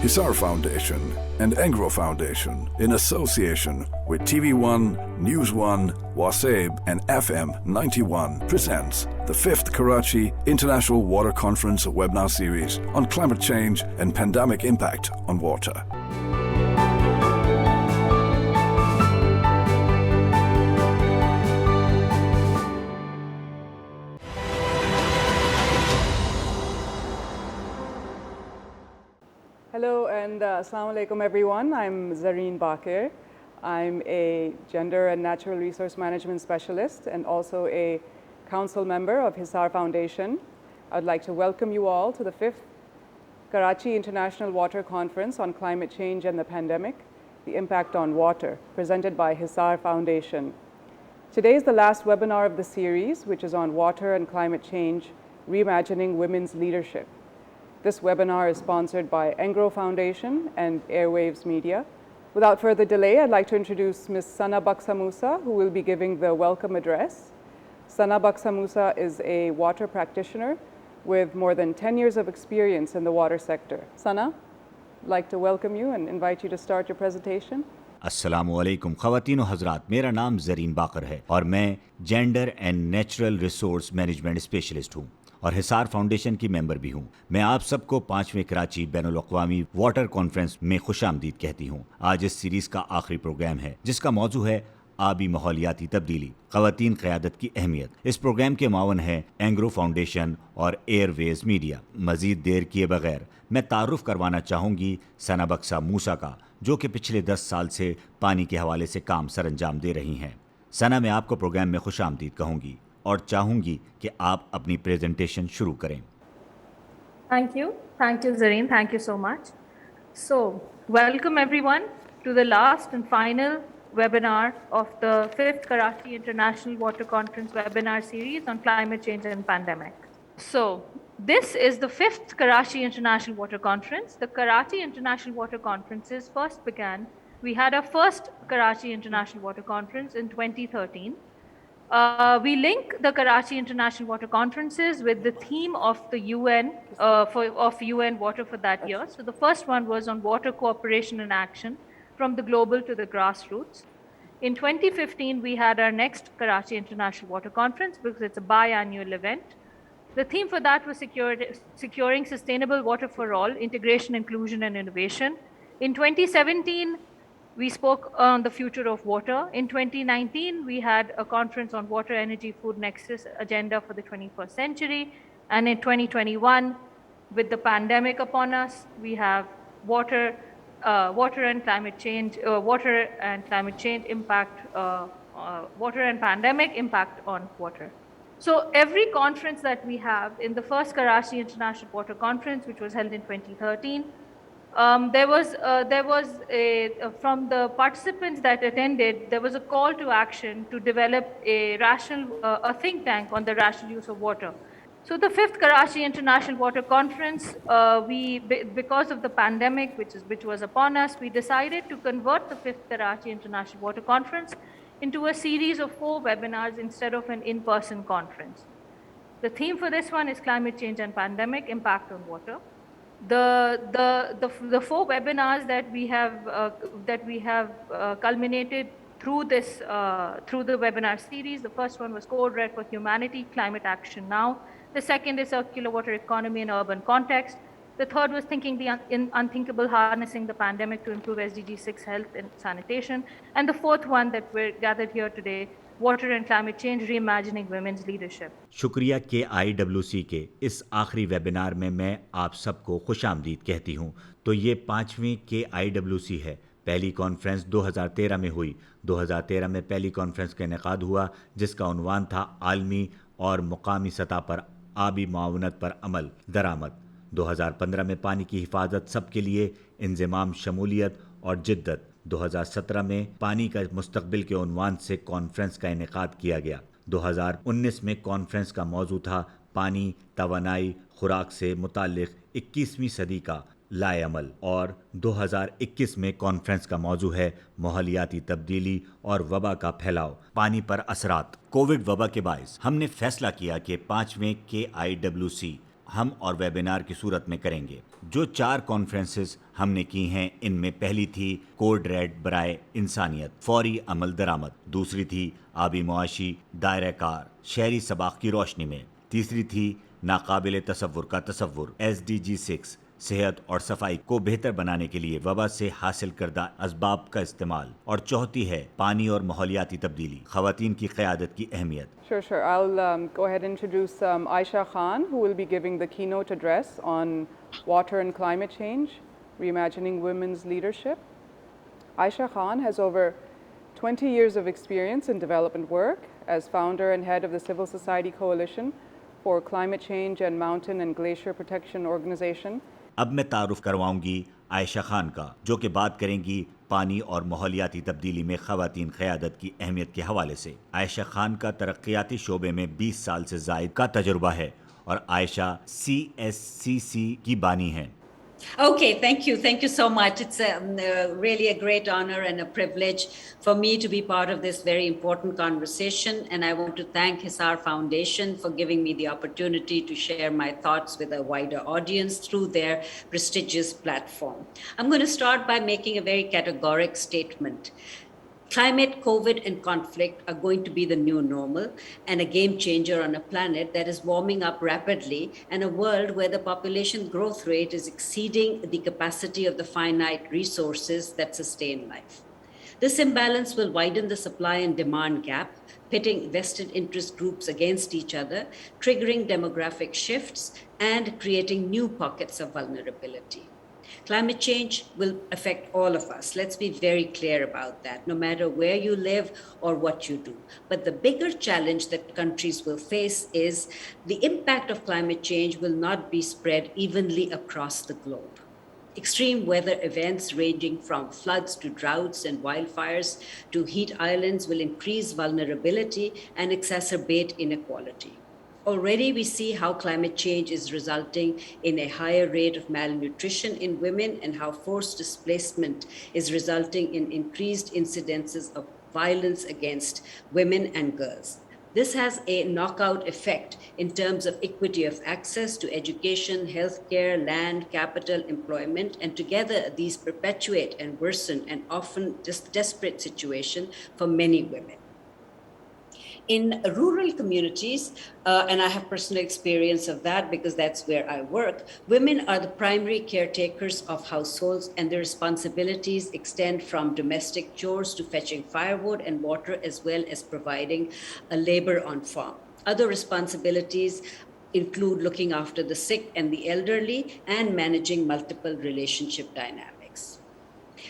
Hisar Foundation and Engro Foundation, in association with TV1, News 1, Wasaib and FM 91, presents the 5th Karachi International Water Conference webinar series on climate change and pandemic impact on water. Hello and Assalamu alaikum everyone. I'm Zareen Baqir. I'm a gender and natural resource management specialist and also a council member of Hisar Foundation. I'd like to welcome you all to the 5th Karachi International Water Conference on Climate Change and the Pandemic, the Impact on Water, presented by Hisar Foundation. Today is the last webinar of the series, which is on water and climate change, reimagining women's leadership. This webinar is sponsored by Engro Foundation and Airwaves Media. Without further delay, I'd like to introduce Ms. Sana Baksa Musa, who will be giving the welcome address. Sana Baksa Musa is a water practitioner with more than 10 years of experience in the water sector. Sana, I'd like to welcome you and invite you to start your presentation. अस्सलामुअलैकुम ख़वातीन व हज़रात, मेरा नाम ज़रीन बाकर है और मैं gender and natural resource management specialist हूँ और हिसार फाउंडेशन की मेंबर भी हूँ। मैं आप सबको 5वें कराची बैनुल-अक़वामी वाटर कॉन्फ्रेंस में खुशामदीद कहती हूँ। आज इस सीरीज़ का आखिरी प्रोग्राम है जिसका मौजू है आबी माहौलियाती तब्दीली, ख़वातीन क़यादत की अहमियत। इस प्रोग्राम के मावन है एंग्रो फाउंडेशन और एयरवेज मीडिया। मज़ीद देर किए बगैर मैं तारुफ करवाना चाहूँगी सना बक्सा मूसा का, जो कि पिछले 10 साल से पानी के हवाले से काम सरअंजाम दे रही हैं। सना, मैं आपको प्रोग्राम में खुशामदीद कहूँगी और चाहूँगी कि आप अपनी प्रेजेंटेशन शुरू करें। Thank you, Zareen. Thank you so much. So, welcome everyone to the last and final webinar of the 5th Karachi International Water Conference webinar series on climate change and pandemic. So, this is the 5th Karachi International Water Conference. The Karachi International Water Conferences first began. We had our first Karachi International Water Conference in 2013. We link the Karachi International Water Conferences with the theme of the UN, of UN Water for that year. So the first one was on water cooperation and action from the global to the grassroots. In 2015, we had our next Karachi International Water Conference because it's a biannual event. The theme for that was securing sustainable water for all, integration, inclusion, and innovation. In 2017, we spoke on the future of water. In 2019, we had a conference on water, energy, food nexus agenda for the 21st century. And in 2021, with the pandemic upon us, we have water and climate change impact, water and pandemic impact on water. So every conference that we have in the first Karachi International Water Conference, which was held in 2013, there was from the participants that attended, there was a call to action to develop a think tank on the rational use of water. So the 5th Karachi International Water Conference, because of the pandemic which was upon us, we decided to convert the 5th Karachi International Water Conference into a series of 4 webinars instead of an in-person conference. The theme for this one is climate change and pandemic impact on water. The 4 webinars that we have culminated through the webinar series. The first one was Code Red for Humanity, Climate Action Now. The second is Circular Water Economy in Urban Context. The third was Thinking the Unthinkable, Harnessing the Pandemic to Improve SDG 6 Health and Sanitation. And the fourth one that we're gathered here today, Water and Climate Change, Reimagining Women's Leadership. शुक्रिया KIWC के इस आखिरी webinar में मैं आप सबको खुशामदीद कहती हूँ। तो ये 5वीं KIWC है। पहली कॉन्फ्रेंस 2013 में हुई। 2013 में पहली कॉन्फ्रेंस का इनेकाद हुआ जिसका उन्वान था आलमी और मुकामी सतह पर आबी मावनत पर अमल दरामद। 2015 में पानी की हिफाजत सबके लिए इंज़िमाम, शमूलियत और जिद्दत। 2017 में पानी का मुस्तकबिल के उन्वान से कॉन्फ्रेंस का इनेकाद किया गया। 2019 में कॉन्फ्रेंस का मौजू था पानी, तवानाई, खुराक से मुताल्लिक़ 21वीं सदी का लाए अमल और 2021 में कॉन्फ्रेंस का मौजू है माहौलियाती तब्दीली और वबा का फैलाव, पानी पर असरात। कोविड वबा के बायस हमने फैसला किया कि 5वें KIWC हम और वेबिनार की सूरत में करेंगे। जो 4 कॉन्फ्रेंसेस हमने की हैं, इनमें पहली थी कोड रेड बराए इंसानियत, फौरी अमल दरामद। दूसरी थी आबी मुआशी दायरा कार, शहरी सबाक की रोशनी में। तीसरी थी नाकाबिले तसव्वुर का तसव्वुर, SDG 6, सेहत और सफाई को बेहतर बनाने के लिए वबा से हासिल करदा असबाब का इस्तेमाल। और चौथी है पानी और माहौलियाती तब्दीली, खवातीन की क़यादत की अहमियत। Sure. I'll go ahead and introduce Aisha Khan, who will be giving the keynote address on water and climate change, reimagining women's leadership. Aisha Khan has over 20 years of experience in development work as founder and head of the Civil Society Coalition for Climate Change and Mountain and Glacier Protection Organization. अब मैं तारुफ करवाऊंगी आयशा खान का, जो कि बात करेंगी पानी और माहौलियाती तब्दीली में खवातीन क़यादत की अहमियत के हवाले से। आयशा खान का तरक्याती शोबे में 20 साल से ज़ायद का तजुर्बा है और आयशा CSCC की बानी हैं। Okay, thank you. Thank you so much. It's really a great honor and a privilege for me to be part of this very important conversation. And I want to thank Hisar Foundation for giving me the opportunity to share my thoughts with a wider audience through their prestigious platform. I'm going to start by making a very categoric statement. Climate, COVID, and conflict are going to be the new normal and a game changer on a planet that is warming up rapidly and a world where the population growth rate is exceeding the capacity of the finite resources that sustain life. This imbalance will widen the supply and demand gap, pitting vested interest groups against each other, triggering demographic shifts, and creating new pockets of vulnerability. Climate change will affect all of us. Let's be very clear about that, no matter where you live or what you do. But the bigger challenge that countries will face is the impact of climate change will not be spread evenly across the globe. Extreme weather events ranging from floods to droughts and wildfires to heat islands will increase vulnerability and exacerbate inequality. Already we see how climate change is resulting in a higher rate of malnutrition in women and how forced displacement is resulting in increased incidences of violence against women and girls. This has a knockout effect in terms of equity of access to education, healthcare, land, capital, employment, and together these perpetuate and worsen an often desperate situation for many women. In rural communities, and I have personal experience of that because that's where I work, women are the primary caretakers of households and their responsibilities extend from domestic chores to fetching firewood and water as well as providing a labor on farm. Other responsibilities include looking after the sick and the elderly and managing multiple relationship dynamics.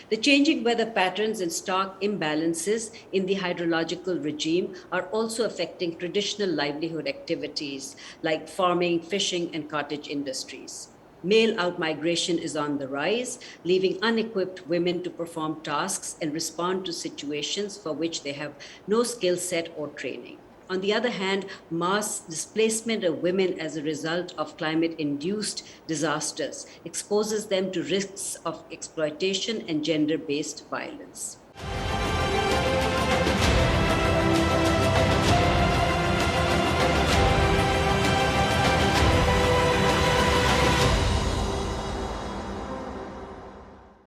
The changing weather patterns and stock imbalances in the hydrological regime are also affecting traditional livelihood activities like farming, fishing, and cottage industries. Male outmigration is on the rise, leaving unequipped women to perform tasks and respond to situations for which they have no skill set or training. On the other hand, mass displacement of women as a result of climate-induced disasters exposes them to risks of exploitation and gender-based violence.